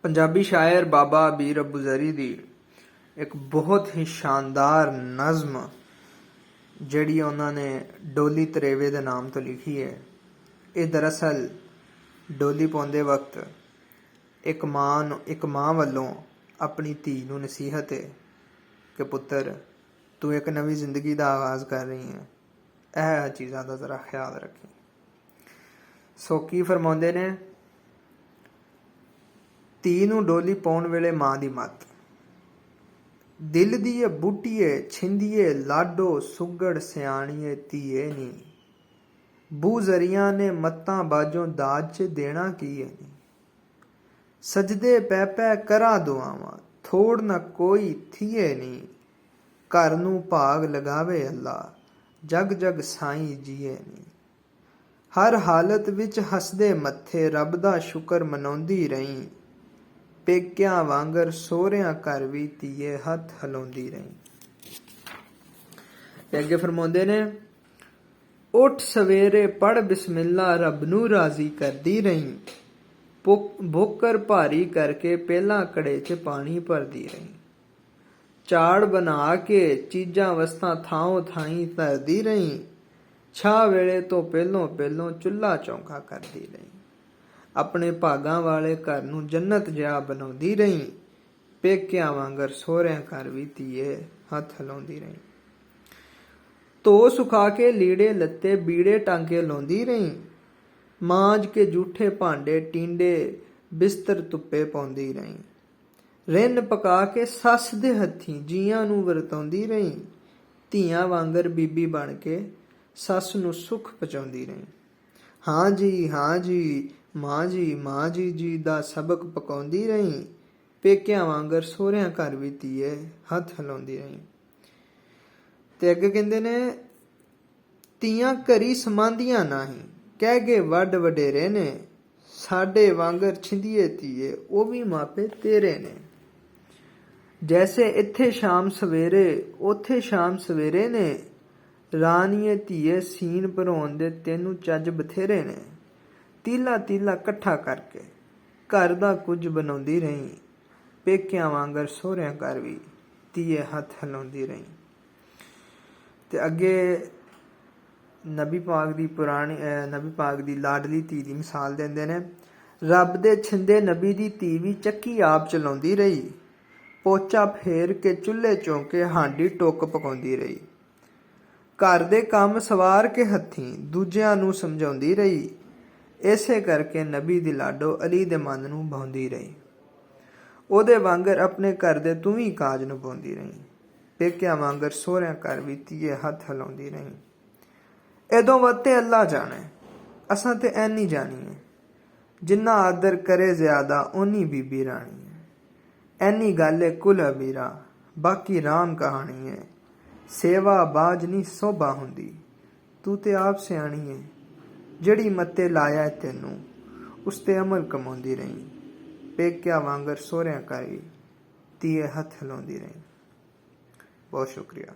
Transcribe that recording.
पंजाबी शायर बाबा बीर अबूजरी दी एक बहुत ही शानदार नज़म जिहड़ी उन्होंने डोली तरेवे दे नाम तो लिखी है। ये दरअसल डोली पाउंदे वक्त एक माँ वालों अपनी धी नूं नसीहत है कि पुत्र तू एक नवी जिंदगी का आगाज़ कर रही है, यह चीज़ों का ज़रा ख्याल रखी। सो की फरमाउंदे ने, धी नूं डोली पाउण वेले मां दी मत, दिल दीए बूटीए छिंदीए लाडो सुगड़ सियाणीए धीए नी, बू जरिया ने मत्तां बाजों दाज च देना की है नी, सजदे पै पै करा दुआवां थोड़ न कोई थिए नी, घर नूं भाग लगावे अल्लाह जग जग साईं जीए नी, हर हालत विच हसदे मत्थे रब दा शुकर मनाउंदी रही, पेकियां वांगर सोहरियां घर भी धीए हथ हिलाउंदी रही। अगे फरमाउंदे ने, उठ सवेरे पढ़ बिस्मिल्ला रब नूं राजी करदी रही, भुक्कर भारी करके पहला कड़े च पानी भरदी रही, चाड़ बना के चीज़ां वस्तां थाओ थाई धरदी रही, छा वेले तो पहलों पहलों चुल्हा चौंका करदी रही, अपने भागां वाले घर नूं जन्नत जिहा बनाउंदी रही, पेकियां वांगर सोहरियां घर भी धीए हथ हिलाउंदी रही, धो सुखा के लीड़े लत्ते बीड़े टांके लाउंदी रही, मांज के जूठे भांडे टींडे बिस्तर धुप्पे पाउंदी रही, रिन पका के सस दे हत्थीं जीआं नूं वरताउंदी रही, धीआं वांगर बीबी बन के सस नूं सुख पहुंचाउंदी रही, हाँ जी मां जी जी दा सबक पकाउंदी रही, पेकियां वांगर सोहरियां घर भी धीए हथ हिलाउंदी रही। ते अगे कहंदे ने, धीआं घरी समांदियां नाही कह गए वड वडेरे ने, साडे वांगर छिंदिए धीए ओ भी मापे तेरे ने, जैसे इत्थे शाम सवेरे ओथे शाम सवेरे ने, रानीए धीए सीन भराउण दे तैनूं चज बथेरे ने, तीला तीला कट्ठा करके घर दा कुछ बनाउंदी रही, पेकियां वांगर सोहरियां घर भी धीए हथ हिलाउंदी रही। ते अगे नबी पाक दी लाडली धी दी मिसाल देंदे ने, रब दे छिंदे नबी दी धी भी चक्की आप चलाउंदी रही, पोचा फेर के चुल्हे चौंके हांडी टुक पकाउंदी रही, घर दे काम सवार के हत्थीं दूजिआं नूं समझाउंदी रही, इसे करके नबी दी लाडो अली दे मन नूं भाउंदी रही, ओदे वांगर अपने घर दे तुवीं काज निभाउंदी रही, पेकियां वांगर सोहरियां घर भी धीए हथ हिलाउंदी रही। एदों वत्ते अल्लाह जाने, असां ते ऐनी जानी है, जिन्ना आदर करे ज्यादा ओनी बीबी रानी है, ऐनी गल है कुल अमीरा बाकी राम कहानी है, सेवा बाज नी सोभा हुंदी तू ते आप सियाणी है, जड़ी मत्ते लाया है तैनूं उस ते अमल कमाउंदी रही, पेकिया वांगर सोहरियां घर भी धीए हथ हिलाउंदी रही। बहुत शुक्रिया।